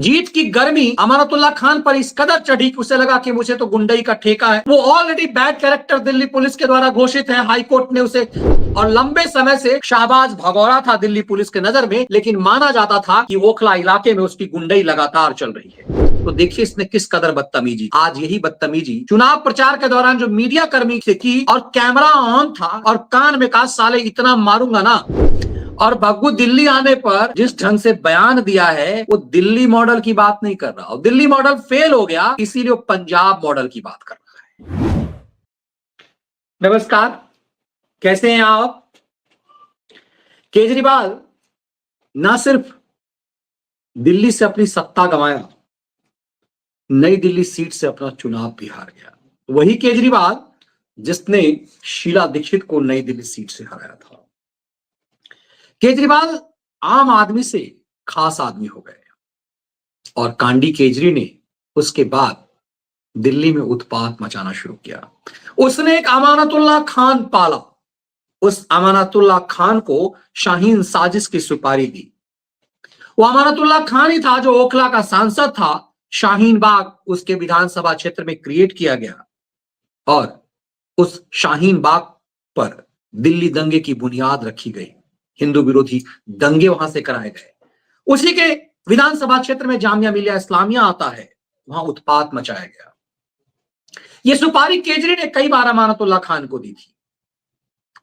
जीत की गर्मी अमानतुल्लाह खान पर इस कदर चढ़ी कि उसे लगा कि मुझे तो गुंडई का ठेका है। वो already bad character Delhi police के द्वारा घोषित है, हाईकोर्ट ने उसे, और लंबे समय से शाहबाज भगौड़ा था दिल्ली पुलिस के नजर में, लेकिन माना जाता था कि ओखला इलाके में उसकी गुंडई लगातार चल रही है। तो देखिए इसने किस कदर बदतमीजी, आज यही बदतमीजी चुनाव प्रचार के दौरान जो मीडिया कर्मी से की, और कैमरा ऑन था और कान में कहा साले इतना मारूंगा ना। और भग्गू दिल्ली आने पर जिस ढंग से बयान दिया है, वो दिल्ली मॉडल की बात नहीं कर रहा, और दिल्ली मॉडल फेल हो गया, इसीलिए वो पंजाब मॉडल की बात कर रहा है। नमस्कार, कैसे हैं आप? केजरीवाल ना सिर्फ दिल्ली से अपनी सत्ता गंवाया, नई दिल्ली सीट से अपना चुनाव भी हार गया। वही केजरीवाल जिसने शीला दीक्षित को नई दिल्ली सीट से हराया था। केजरीवाल आम आदमी से खास आदमी हो गए, और कांडी केजरी ने उसके बाद दिल्ली में उत्पात मचाना शुरू किया। उसने एक अमानतुल्लाह खान पाला, उस अमानतुल्लाह खान को शाहीन साजिश की सुपारी दी। वो अमानतुल्लाह खान ही था जो ओखला का सांसद था। शाहीन बाग उसके विधानसभा क्षेत्र में क्रिएट किया गया, और उस शाहीन बाग पर दिल्ली दंगे की बुनियाद रखी गई। हिंदू विरोधी दंगे वहां से कराए गए। उसी के विधानसभा क्षेत्र में जामिया मिलिया इस्लामिया आता है, वहां उत्पात मचाया गया। यह सुपारी केजरी ने कई बार अमानतुल्लाह खान को दी थी।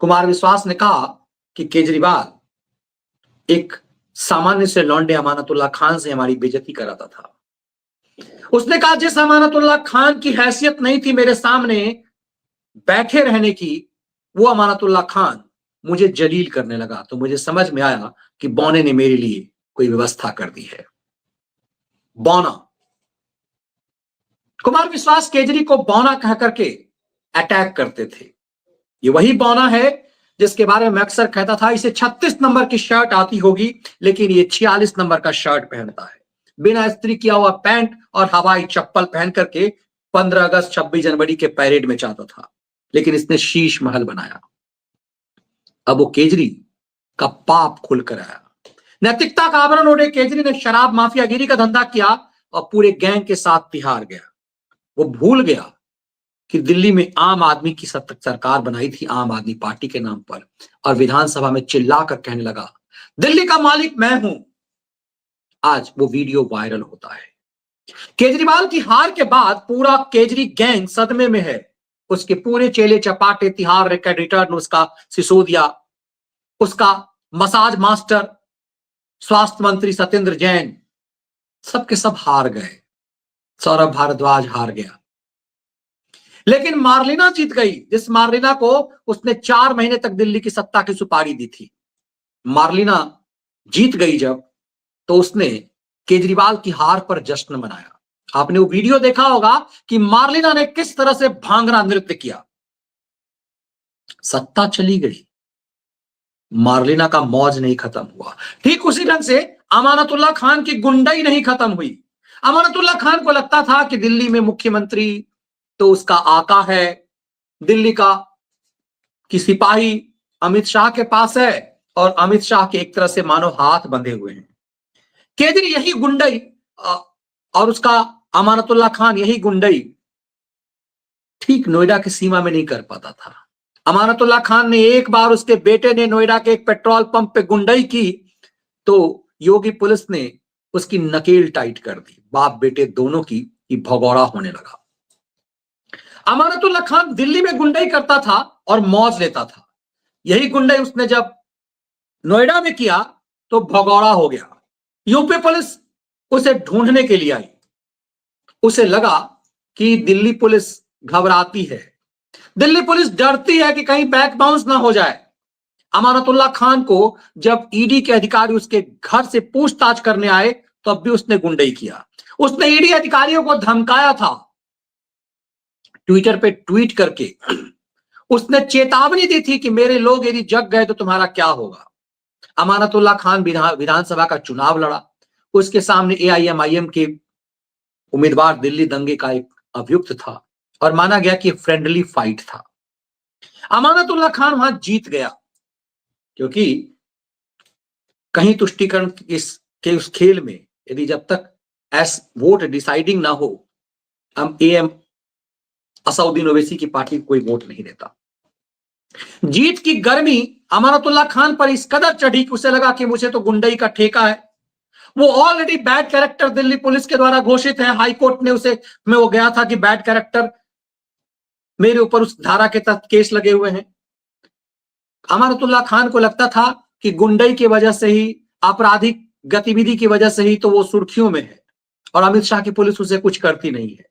कुमार विश्वास ने कहा कि केजरीवाल एक सामान्य से लौंडे अमानतुल्लाह खान से हमारी बेइज्जती कराता था। उसने कहा जिस अमानतुल्लाह खान की हैसियत नहीं थी मेरे सामने बैठे रहने की, वो अमानतुल्लाह खान मुझे जलील करने लगा। तो मुझे समझ में आया कि बौने ने मेरे लिए कोई व्यवस्था कर दी है। बौना, कुमार विश्वास केजरी को बौना कह करके अटैक करते थे। ये वही बौना है जिसके बारे में मैं अक्सर कहता था इसे 36 नंबर की शर्ट आती होगी, लेकिन ये 46 नंबर का शर्ट पहनता है, बिना इस्त्री किया हुआ पैंट और हवाई चप्पल पहन करके 15 अगस्त 26 जनवरी के पैरेड में जाता था। लेकिन इसने शीश महल बनाया। अब वो केजरी का पाप खुलकर आया। नैतिकता का आवरण ओढ़े केजरी ने शराब माफियागिरी का धंधा किया और पूरे गैंग के साथ तिहाड़ गया। वो भूल गया कि दिल्ली में आम आदमी की सरकार बनाई थी आम आदमी पार्टी के नाम पर, और विधानसभा में चिल्लाकर कहने लगा दिल्ली का मालिक मैं हूं। आज वो वीडियो वायरल होता है। केजरीवाल की हार के बाद पूरा केजरी गैंग सदमे में है। उसके पूरे चेले चपाटे, तिहाड़ रिटर्न, उसका सिसोदिया, उसका मसाज मास्टर, स्वास्थ्य मंत्री सत्येंद्र जैन, सबके सब हार गए। सौरभ भारद्वाज हार गया, लेकिन मार्लिना जीत गई, जिस मार्लिना को उसने 4 महीने तक दिल्ली की सत्ता की सुपारी दी थी। मार्लिना जीत गई जब, तो उसने केजरीवाल की हार पर जश्न मनाया। आपने वो वीडियो देखा होगा कि मार्लिना ने किस तरह से भांगड़ा नृत्य किया। सत्ता चली गई, मार्लिना का मौज नहीं खत्म हुआ। ठीक उसी ढंग से अमानतुल्लाह खान की गुंडई नहीं खत्म हुई। अमानतुल्लाह खान को लगता था कि दिल्ली में मुख्यमंत्री तो उसका आका है, दिल्ली का कि सिपाही अमित शाह के पास है, और अमित शाह के एक तरह से मानो हाथ बंधे हुए हैं। केजरी यही गुंडई और उसका अमानतुल्लाह खान यही गुंडई ठीक नोएडा की सीमा में नहीं कर पाता था। अमानतुल्लाह खान ने एक बार, उसके बेटे ने नोएडा के एक पेट्रोल पंप पे गुंडई की, तो योगी पुलिस ने उसकी नकेल टाइट कर दी, बाप बेटे दोनों की भगौड़ा होने लगा। अमानतुल्लाह खान दिल्ली में गुंडई करता था और मौज लेता था। यही गुंडई उसने जब नोएडा में किया तो भगौड़ा हो गया। यूपी पुलिस उसे ढूंढने के लिए आई। उसे लगा कि दिल्ली पुलिस घबराती है, दिल्ली पुलिस डरती है कि कहीं बैक बाउंस ना हो जाए। अमानतुल्लाह खान को जब ईडी के अधिकारी उसके घर से पूछताछ करने आए, तब भी उसने गुंडई किया। उसने ईडी अधिकारियों को धमकाया था, ट्विटर पे ट्वीट करके उसने चेतावनी दी थी कि मेरे लोग यदि जग गए तो तुम्हारा क्या होगा। अमानतुल्लाह खान विधानसभा का चुनाव लड़ा। उसके सामने एआईएमआईएम के उम्मीदवार दिल्ली दंगे का एक अभियुक्त था, और माना गया कि फ्रेंडली फाइट था। अमानतुल्लाह खान वहां जीत गया, क्योंकि कहीं तुष्टीकरण के उस खेल में यदि जब तक एस वोट डिसाइडिंग ना हो, हम एएम असउद्दीन ओवैसी की पार्टी कोई वोट नहीं देता। जीत की गर्मी अमानतुल्लाह खान पर इस कदर चढ़ी कि उसे लगा कि मुझे तो गुंडई का ठेका है। वो already bad character Delhi police के द्वारा घोषित है, हाईकोर्ट ने उसे में वो गया था कि बैड कैरेक्टर, मेरे ऊपर उस धारा के तहत केस लगे हुए हैं। अमानतुल्लाह खान को लगता था कि गुंडई की वजह से ही, आपराधिक गतिविधि की वजह से ही तो वो सुर्खियों में है और अमित शाह की पुलिस उसे कुछ करती नहीं है।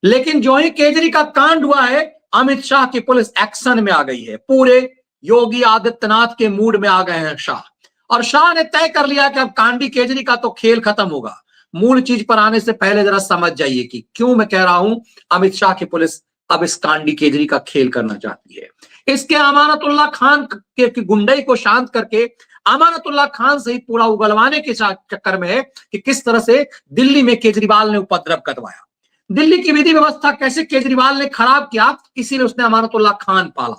लेकिन जो ही केजरी का कांड हुआ है, अमित शाह की पुलिस एक्शन में आ गई है। पूरे योगी आदित्यनाथ के मूड में आ गए हैं शाह, और शाह ने तय कर लिया कि अब कांडी केजरी का तो खेल खत्म होगा। मूल चीज पर आने से पहले जरा समझ जाइए कि क्यों मैं कह रहा हूं अमित शाह की पुलिस अब इस कांडी केजरी का खेल करना चाहती है। इसके अमानतुल्लाह खान के गुंडई को शांत करके अमानतुल्लाह खान से ही पूरा उगलवाने के चक्कर में है कि किस तरह से दिल्ली में केजरीवाल ने उपद्रव करवाया, दिल्ली की विधि व्यवस्था कैसे केजरीवाल ने खराब किया, इसीलिए उसने अमानतुल्लाह खान पाला।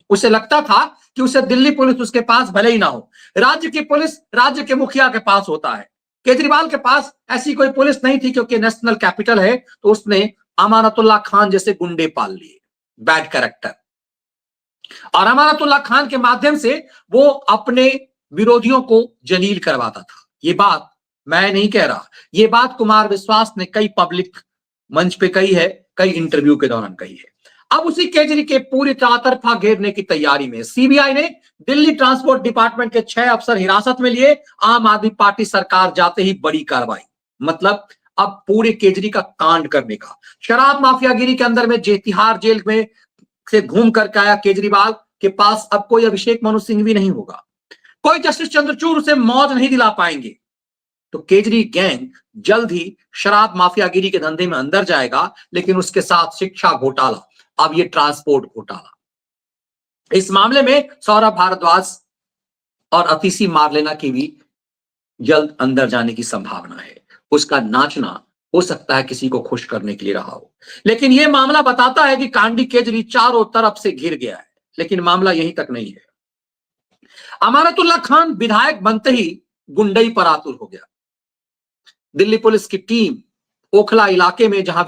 उसे लगता था कि उसे दिल्ली पुलिस उसके पास भले ही ना हो, राज्य की पुलिस राज्य के मुखिया के पास होता है। केजरीवाल के पास ऐसी कोई पुलिस नहीं थी क्योंकि नेशनल कैपिटल है, तो उसने अमानतुल्लाह खान जैसे गुंडे पाल लिए, बैड कैरेक्टर। और अमानतुल्लाह खान के माध्यम से वो अपने विरोधियों को जलील करवाता था। ये बात मैं नहीं कह रहा, ये बात कुमार विश्वास ने कई पब्लिक मंच पे कही है, कई इंटरव्यू के दौरान कही है। अब उसी केजरी के पूरी चौतरफा घेरने की तैयारी में सीबीआई ने दिल्ली ट्रांसपोर्ट डिपार्टमेंट के 6 अफसर हिरासत में लिए। आम आदमी पार्टी सरकार जाते ही बड़ी कार्रवाई, मतलब अब पूरे केजरी का कांड करने का। शराब माफियागिरी के अंदर में तिहाड़ जेल में से घूम करके आया केजरीवाल के पास अब कोई अभिषेक मनु सिंघवी नहीं होगा, कोई जस्टिस चंद्रचूड़ उसे मौज नहीं दिला पाएंगे। तो केजरी गैंग जल्द ही शराब माफियागिरी के धंधे में अंदर जाएगा, लेकिन उसके साथ शिक्षा घोटाला, अब ये ट्रांसपोर्ट घोटाला। इस मामले में सौरभ भारद्वाज और अतिशी मारलेना की भी जल्द अंदर जाने की संभावना है। उसका नाचना हो सकता है किसी को खुश करने के लिए रहा हो, लेकिन यह मामला बताता है कि कांडी केजरी चारों तरफ से घिर गया है। लेकिन मामला यहीं तक नहीं है। अमानतुल्लाह खान विधायक बनते ही गुंडई पर आतुर हो गया। दिल्ली पुलिस की टीम ओखला इलाके में, जहां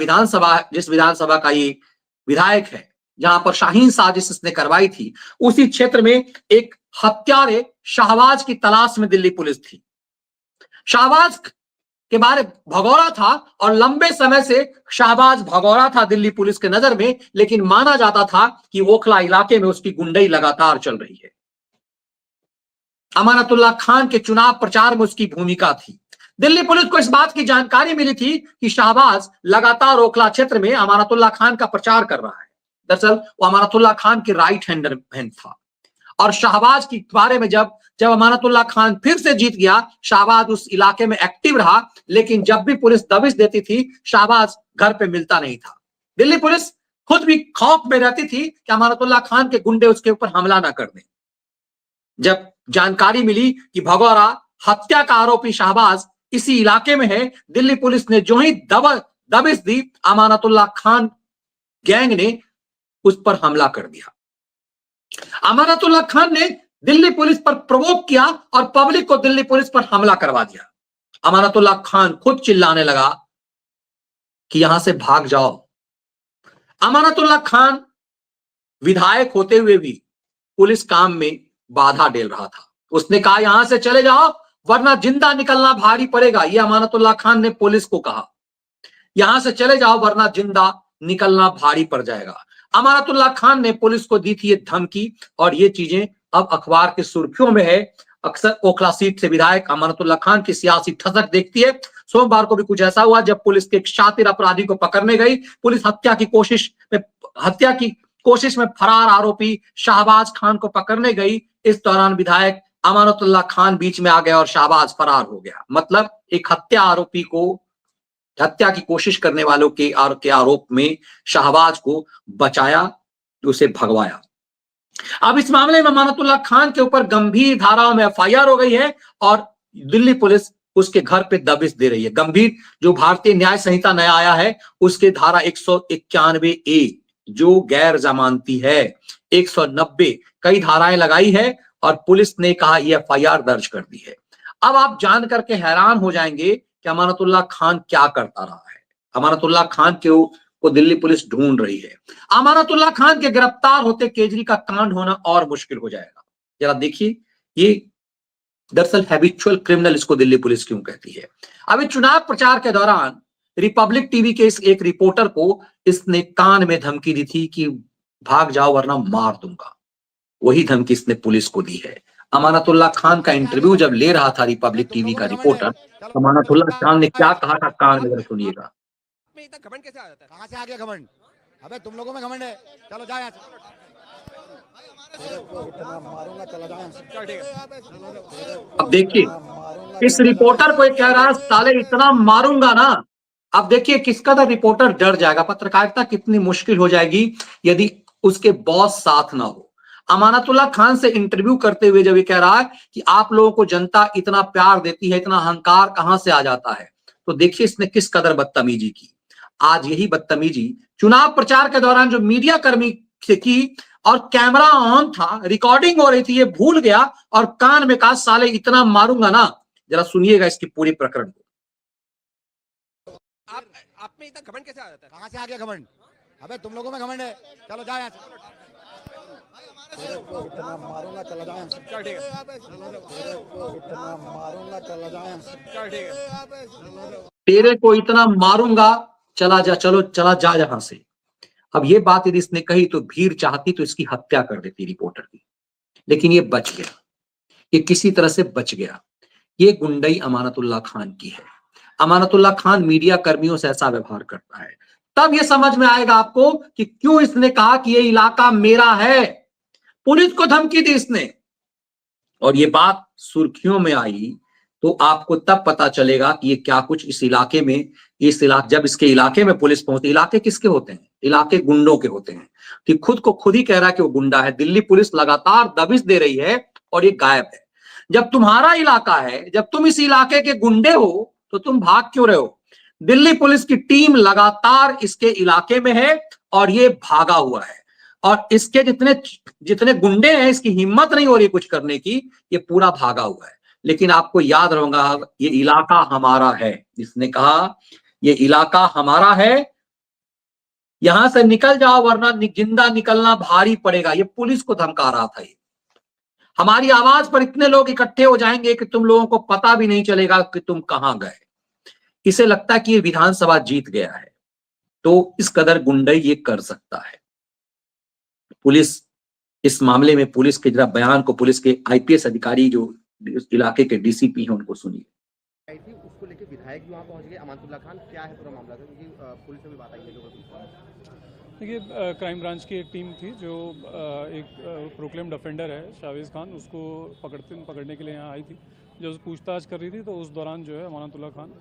जिस विधानसभा का ये विधायक है, जहां पर शाहीन साजिश इसने करवाई थी, उसी क्षेत्र में एक हत्यारे शाहबाज की तलाश में दिल्ली पुलिस थी। शाहबाज के बारे भगौड़ा था और लंबे समय से शाहबाज भगौड़ा था दिल्ली पुलिस के नजर में, लेकिन माना जाता था कि ओखला इलाके में उसकी गुंडई लगातार चल रही है। अमानतुल्लाह खान के चुनाव प्रचार में उसकी भूमिका थी। दिल्ली पुलिस को इस बात की जानकारी मिली थी कि शाहबाज लगातार ओखला क्षेत्र में अमानतुल्लाह खान का प्रचार कर रहा है। दरअसल वो अमानतुल्लाह खान के राइट हैंड था, और शाहबाज के बारे में जब अमानतुल्लाह खान फिर से जीत गया, शाहबाज उस इलाके में एक्टिव रहा, लेकिन जब भी पुलिस दबिश देती थी शाहबाज घर पे मिलता नहीं था। दिल्ली पुलिस खुद भी खौफ में रहती थी कि अमानतुल्लाह खान के गुंडे उसके ऊपर हमला ना कर दें। जब जानकारी मिली कि भगौड़ा हत्या का आरोपी शाहबाज इसी इलाके में है, दिल्ली पुलिस ने जो ही दबिश दी, अमानतुल्लाह खान गैंग ने उस पर हमला कर दिया। अमानतुल्लाह खान ने दिल्ली पुलिस पर प्रोवोक किया और पब्लिक को दिल्ली पुलिस पर हमला करवा दिया। अमानतुल्लाह खान खुद चिल्लाने लगा कि यहां से भाग जाओ। अमानतुल्लाह खान विधायक होते हुए भी पुलिस काम में बाधा डाल रहा था। उसने कहा यहां से चले जाओ वरना जिंदा निकलना भारी पड़ेगा। यह अमानतुल्लाह खान ने पुलिस को कहा, यहां से चले जाओ वरना जिंदा निकलना भारी पड़ जाएगा। अमानतुल्लाह खान ने पुलिस को दी थी ये धमकी, और ये चीजें अब अखबार की सुर्खियों में है। अक्सर ओखला सीट से विधायक अमानतुल्लाह खान की सियासी ठसक देखती है। सोमवार को भी कुछ ऐसा हुआ जब पुलिस के एक शातिर अपराधी को पकड़ने गई। पुलिस हत्या की कोशिश में फरार आरोपी शाहबाज खान को पकड़ने गई। इस दौरान विधायक अमानतुल्लाह खान बीच में आ गया और शाहबाज फरार हो गया। मतलब एक हत्या आरोपी को, हत्या की कोशिश करने वालों के आरोप में शाहबाज को बचाया, उसे भगवाया। अब इस मामले में अमानतुल्लाह खान के ऊपर गंभीर धाराओं में एफआईआर हो गई है और दिल्ली पुलिस उसके घर पे दबिश दे रही है। गंभीर, जो भारतीय न्याय संहिता नया आया है, उसके धारा 191A जो गैर जमानती है, 190 कई धाराएं लगाई है और पुलिस ने कहा यह एफआईआर दर्ज कर दी है। अब आप जान करके हैरान हो जाएंगे कि अमानतुल्लाह खान क्या करता रहा है। अमानतुल्लाह खान को दिल्ली पुलिस ढूंढ रही है। अमानतुल्लाह खान के गिरफ्तार होते केजरी का कांड होना और मुश्किल हो जाएगा। जरा देखिए, ये दरअसल हैबिचुअल क्रिमिनल इसको दिल्ली पुलिस क्यों कहती है। अभी चुनाव प्रचार के दौरान रिपब्लिक टीवी के इस एक रिपोर्टर को इसने कान में धमकी दी थी कि भाग जाओ वरना मार दूंगा। वही धमकी इसने पुलिस को दी है। अमानतुल्लाह खान का इंटरव्यू जब ले रहा था रिपब्लिक टीवी का रिपोर्टर, अमानतुल्लाह खान ने क्या कहा था, कान में जरा सुनिएगा। में इतना घमंड कैसे आ जाता है? कहां से आ गया घमंड? अबे तुम लोगों में घमंड है, चलो जाओ यहाँ से। इतना मारूंगा, चला जाओ यहाँ से। चल ठीक है। अब देखिए, इस रिपोर्टर को कह रहा है साले इतना मारूंगा ना। अब देखिए किस कदर रिपोर्टर डर जाएगा। पत्रकारिता कितनी मुश्किल हो जाएगी यदि उसके बॉस साथ ना हो। अमानतुल्लाह खान से इंटरव्यू करते हुए जब ये कह रहा है कि आप लोगों को जनता इतना प्यार देती है, इतना अहंकार कहां से आ जाता है, तो देखिए इसने किस कदर बदतमीजी की। आज यही बदतमीजी चुनाव प्रचार के दौरान जो मीडिया कर्मी से की, और कैमरा ऑन था, रिकॉर्डिंग हो रही थी, ये भूल गया और कान में कहा साले इतना मारूंगा ना। जरा सुनिएगा इसकी पूरी प्रकरण को। आप में इतना घमंड कैसे आ जाता है? कहां से आ गया घमंड? अबे तुम लोगों में घमंड है, चलो जाओ यहाँ से। इतना मारूंगा, चला जाओ यहाँ से। चल ठीक है। इतना मारूंगा, चला जाओ यहाँ से। चल ठीक है। तेरे को इतना मारूंगा, चला जा, चलो चला जा यहां से। अब ये बात यदि इसने कही तो भीड़ चाहती तो इसकी हत्या कर देती रिपोर्टर की, लेकिन ये बच गया। ये किसी तरह से बच गया। ये गुंडई अमानतुल्लाह खान की है। अमानतुल्लाह खान मीडिया कर्मियों से ऐसा व्यवहार करता है। तब ये समझ में आएगा आपको कि क्यों इसने कहा कि ये इलाका मेरा है। पुलिस को धमकी दी इसने, और ये बात सुर्खियों में आई तो आपको तब पता चलेगा कि ये क्या कुछ इस इलाके में, जब इसके इलाके में पुलिस पहुंचती। इलाके किसके होते हैं? इलाके गुंडों के होते हैं। कि खुद को खुद ही कह रहा है कि वो गुंडा है। दिल्ली पुलिस लगातार दबिश दे रही है और ये गायब है। जब तुम्हारा इलाका है, जब तुम इस इलाके के गुंडे हो, तो तुम भाग क्यों रहे हो? दिल्ली पुलिस की टीम लगातार इसके इलाके में है और ये भागा हुआ है। और इसके जितने जितने गुंडे हैं, इसकी हिम्मत नहीं हो रही कुछ करने की, ये पूरा भागा हुआ है। लेकिन आपको याद रहेगा, ये इलाका हमारा है। इसने कहा ये इलाका हमारा है, यहां से निकल जाओ वरना जिंदा निकलना भारी पड़ेगा। ये पुलिस को धमका रहा था। ये हमारी आवाज पर इतने लोग इकट्ठे हो जाएंगे कि तुम लोगों को पता भी नहीं चलेगा कि तुम कहां गए। इसे लगता है कि ये विधानसभा जीत गया है, तो इस कदर गुंडई ये कर सकता है। पुलिस इस मामले में, पुलिस के जरा बयान को, पुलिस के आईपीएस अधिकारी जो इस इलाके के डीसीपी हैं उनको सुनिए। उसको लेके विधायक भी वहाँ पहुँच गए। अमानतुल्लाह खान, क्या है पूरा मामला? क्योंकि पुलिस में भी बात आई है लोगों की। देखिए, क्राइम ब्रांच की एक टीम थी जो एक प्रोक्लेम्ड ऑफेंडर है शावेज़ खान, उसको पकड़ने के लिए यहाँ आई थी। जब उस पूछताछ कर रही थी तो उस दौरान जो है अमानतुल्लाह खान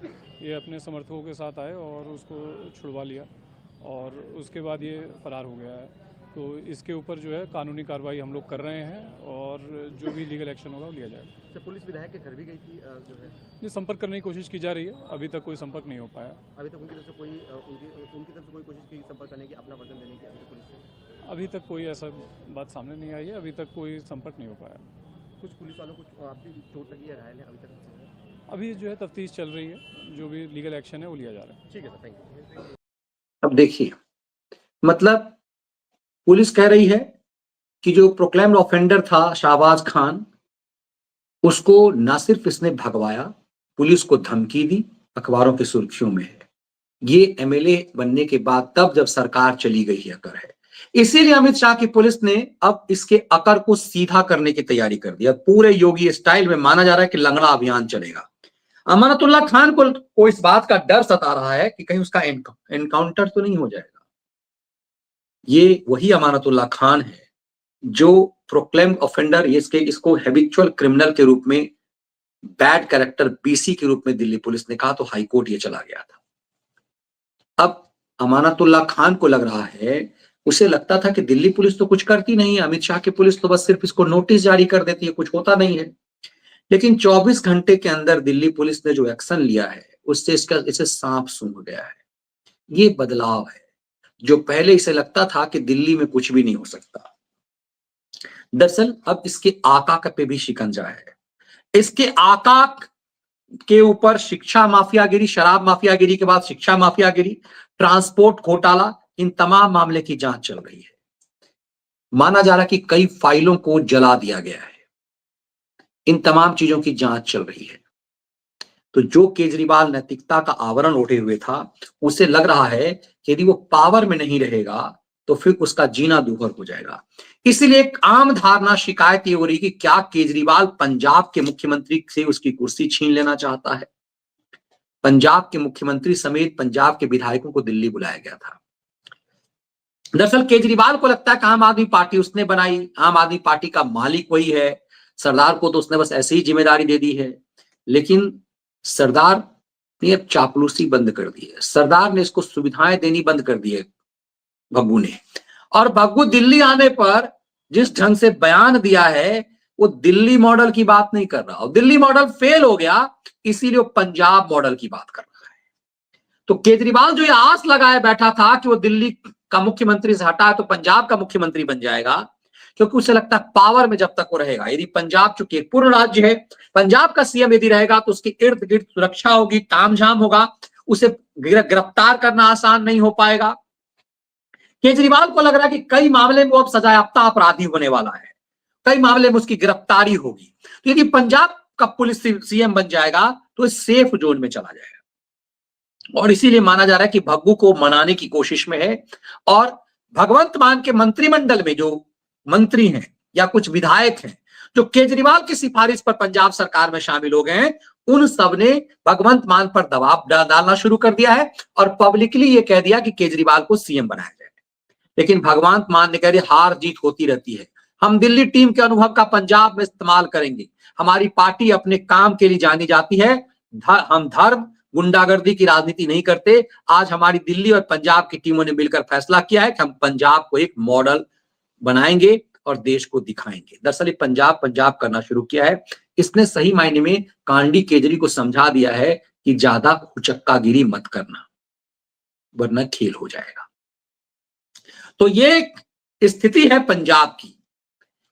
ये अपने समर्थकों के साथ आए और उसको छुड़वा लिया और उसके बाद ये फरार हो गया है। तो इसके ऊपर जो है कानूनी कार्रवाई हम लोग कर रहे हैं और जो भी लीगल एक्शन होगा वो लिया जाएगा। अच्छा, पुलिस विधायक के घर भी गई थी जो है? ये संपर्क करने की कोशिश की जा रही है, अभी तक कोई संपर्क नहीं हो पाया। अभी तक उनकी तरफ से कोई उनकी तरफ से कोई कोशिश की संपर्क करने की, अपना वर्जन देने की अभी पुलिस से? अभी तक कोई ऐसा बात सामने नहीं आई है, अभी तक कोई संपर्क नहीं हो पाया। कुछ पुलिस वालों को आपकी चोट लगी है, घायल है अभी तक? अभी जो है तफ्तीश चल रही है, जो भी लीगल एक्शन है वो लिया जा रहा है। ठीक है सर, थैंक यू। अब देखिए, मतलब पुलिस कह रही है कि जो प्रोक्लेम्ड ऑफेंडर था शाहबाज खान, उसको ना सिर्फ इसने भगवाया, पुलिस को धमकी दी, अखबारों की सुर्खियों में है। ये एमएलए बनने के बाद तब जब सरकार चली गई है अकर है। इसीलिए अमित शाह की पुलिस ने अब इसके अकर को सीधा करने की तैयारी कर दी। अब पूरे योगी स्टाइल में माना जा रहा है कि लंगड़ा अभियान चलेगा। अमानतुल्लाह खान को इस बात का डर सता रहा है कि कहीं उसका एनकाउंटर तो नहीं हो जाएगा। ये वही अमानतुल्लाह खान है जो प्रोक्लेम्ड ऑफेंडर, इसको हैबिचुअल क्रिमिनल के रूप में, बैड कैरेक्टर बीसी के रूप में दिल्ली पुलिस ने कहा, तो हाईकोर्ट ये चला गया था। अब अमानतुल्लाह खान को लग रहा है, उसे लगता था कि दिल्ली पुलिस तो कुछ करती नहीं है, अमित शाह की पुलिस तो बस सिर्फ इसको नोटिस जारी कर देती है, कुछ होता नहीं है। लेकिन 24 घंटे के अंदर दिल्ली पुलिस ने जो एक्शन लिया है उससे इसे सांप सूंघ गया है। ये बदलाव है। जो पहले इसे लगता था कि दिल्ली में कुछ भी नहीं हो सकता, दरअसल अब इसके आका पे भी शिकंजा है। इसके आका के ऊपर शिक्षा माफियागिरी, शराब माफियागिरी के बाद शिक्षा माफियागिरी, ट्रांसपोर्ट घोटाला, इन तमाम मामले की जांच चल रही है। माना जा रहा कि कई फाइलों को जला दिया गया है। इन तमाम चीजों की जांच चल रही है। तो जो केजरीवाल नैतिकता का आवरण ओढ़े हुए था, उसे लग रहा है कि यदि वो पावर में नहीं रहेगा तो फिर उसका जीना दूभर हो जाएगा। इसलिए एक आम धारणा, शिकायत ये हो रही कि क्या केजरीवाल पंजाब के मुख्यमंत्री से उसकी कुर्सी छीन लेना चाहता है। पंजाब के मुख्यमंत्री समेत पंजाब के विधायकों को दिल्ली बुलाया गया था। दरअसल केजरीवाल को लगता है कि आम आदमी पार्टी उसने बनाई, आम आदमी पार्टी का मालिक वही है, सरदार को तो उसने बस ऐसे ही जिम्मेदारी दे दी है। लेकिन सरदार ने अब चापलूसी बंद कर दी है, सरदार ने इसको सुविधाएं देनी बंद कर दी है भग्गू ने। और भग्गू दिल्ली आने पर जिस ढंग से बयान दिया है, वो दिल्ली मॉडल की बात नहीं कर रहा, और दिल्ली मॉडल फेल हो गया, इसीलिए वो पंजाब मॉडल की बात कर रहा है। तो केजरीवाल जो ये आस लगाए बैठा था कि वो दिल्ली का मुख्यमंत्री से हटा तो पंजाब का मुख्यमंत्री बन जाएगा, क्योंकि उसे लगता है पावर में जब तक वो रहेगा, यदि पंजाब चूंकि एक पूर्ण राज्य है, पंजाब का सीएम यदि रहेगा तो उसके इर्द गिर्द सुरक्षा होगी, तामझाम होगा, उसे गिरफ्तार करना आसान नहीं हो पाएगा। केजरीवाल को लग रहा है कि कई मामले में वो अब सजायाफ्ता अपराधी होने वाला है, कई मामले में उसकी गिरफ्तारी होगी। तो यदि पंजाब का पुलिस सीएम बन जाएगा तो इस सेफ जोन में चला जाएगा। और इसीलिए माना जा रहा है कि भग्गू को मनाने की कोशिश में है। और भगवंत मान के मंत्रिमंडल में जो मंत्री हैं या कुछ विधायक हैं जो केजरीवाल की सिफारिश पर पंजाब सरकार में शामिल हो गए हैं, उन सब ने भगवंत मान पर दबाव डालना शुरू कर दिया है और पब्लिकली ये कह दिया कि केजरीवाल को सीएम बनाया जाए। लेकिन भगवंत मान ने कह दिया हार जीत होती रहती है, हम दिल्ली टीम के अनुभव का पंजाब में इस्तेमाल करेंगे, हमारी पार्टी अपने काम के लिए जानी जाती है, हम धर्म गुंडागर्दी की राजनीति नहीं करते। आज हमारी दिल्ली और पंजाब की टीमों ने मिलकर फैसला किया है कि हम पंजाब को एक मॉडल बनाएंगे और देश को दिखाएंगे। दरअसल पंजाब करना शुरू किया है। इसने सही मायने में कांडी केजरी को समझा दिया है कि ज्यादा हुचक्कागिरी मत करना, वरना खेल हो जाएगा। तो ये स्थिति है पंजाब की,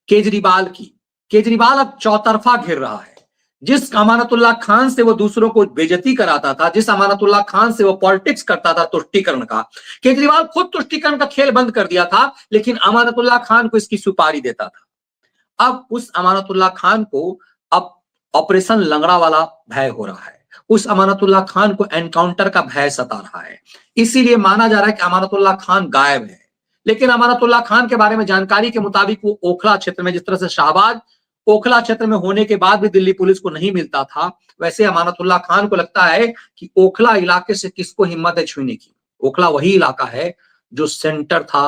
केजरीवाल की। केजरीवाल अब चौतरफा घिर रहा है। जिस अमानतुल्लाह खान से वो दूसरों को बेइज्जती कराता था, जिस अमानतुल्लाह खान से वो पॉलिटिक्स करता था तुष्टीकरण का, केजरीवाल खुद तुष्टीकरण का खेल बंद कर दिया था, लेकिन अमानतुल्लाह खान को इसकी सुपारी देता था। अब उस अमानतुल्लाह खान को अब ऑपरेशन लंगड़ा वाला भय हो रहा है, उस अमानतुल्लाह खान को एनकाउंटर का भय सता रहा है। इसीलिए माना जा रहा है कि अमानतुल्लाह खान गायब है। लेकिन अमानतुल्लाह खान के बारे में जानकारी के मुताबिक वो ओखला क्षेत्र में, जिस तरह से शाहबाज ओखला क्षेत्र में होने के बाद भी दिल्ली पुलिस को नहीं मिलता था, वैसे अमानतुल्लाह खान को लगता है कि ओखला इलाके से किसको हिम्मत है छूने की। ओखला वही इलाका है जो सेंटर था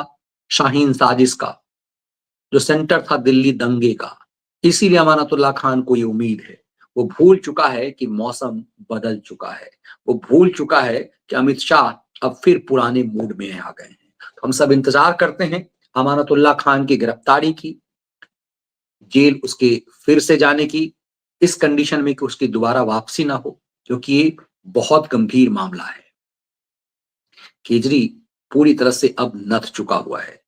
शाहीन साजिश का, जो सेंटर था दिल्ली दंगे का। इसीलिए अमानतुल्लाह खान को ये उम्मीद है, वो भूल चुका है कि मौसम बदल चुका है, वो भूल चुका है कि अमित शाह अब फिर पुराने मूड में आ गए हैं। तो हम सब इंतजार करते हैं अमानतुल्लाह खान की गिरफ्तारी की, जेल उसके फिर से जाने की, इस कंडीशन में कि उसकी दोबारा वापसी ना हो, क्योंकि ये बहुत गंभीर मामला है। केजरी पूरी तरह से अब नथ चुका हुआ है,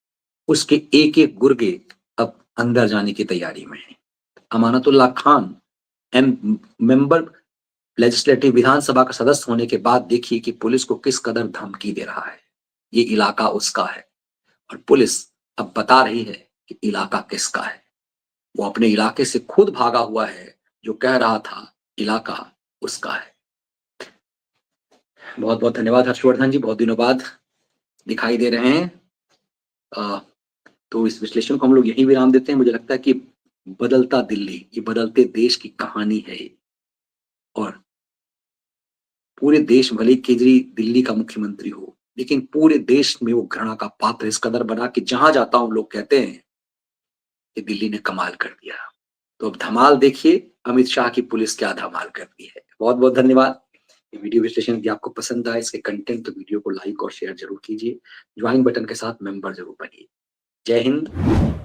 उसके एक एक गुर्गे अब अंदर जाने की तैयारी में है। अमानतुल्लाह खान मेंबर लेजिस्लेटिव विधानसभा का सदस्य होने के बाद देखिए कि पुलिस को किस कदर धमकी दे रहा है। ये इलाका उसका है और पुलिस अब बता रही है कि इलाका किसका है। वो अपने इलाके से खुद भागा हुआ है जो कह रहा था इलाका उसका है। बहुत बहुत धन्यवाद हर्षवर्धन जी, बहुत दिनों बाद दिखाई दे रहे हैं। तो इस विश्लेषण को हम लोग यहीं विराम देते हैं। मुझे लगता है कि बदलता दिल्ली, ये बदलते देश की कहानी है और पूरे देश, भले केजरी दिल्ली का मुख्यमंत्री हो, लेकिन पूरे देश में वो घृणा का पात्र इस कदर बना कि जहां जाता हूं लोग कहते हैं कि दिल्ली ने कमाल कर दिया। तो अब धमाल देखिए, अमित शाह की पुलिस क्या धमाल करती है। बहुत बहुत धन्यवाद। ये वीडियो विश्लेषण यदि आपको पसंद आए, इसके कंटेंट, तो वीडियो को लाइक और शेयर जरूर कीजिए। ज्वाइन बटन के साथ मेंबर जरूर बनिए। जय हिंद।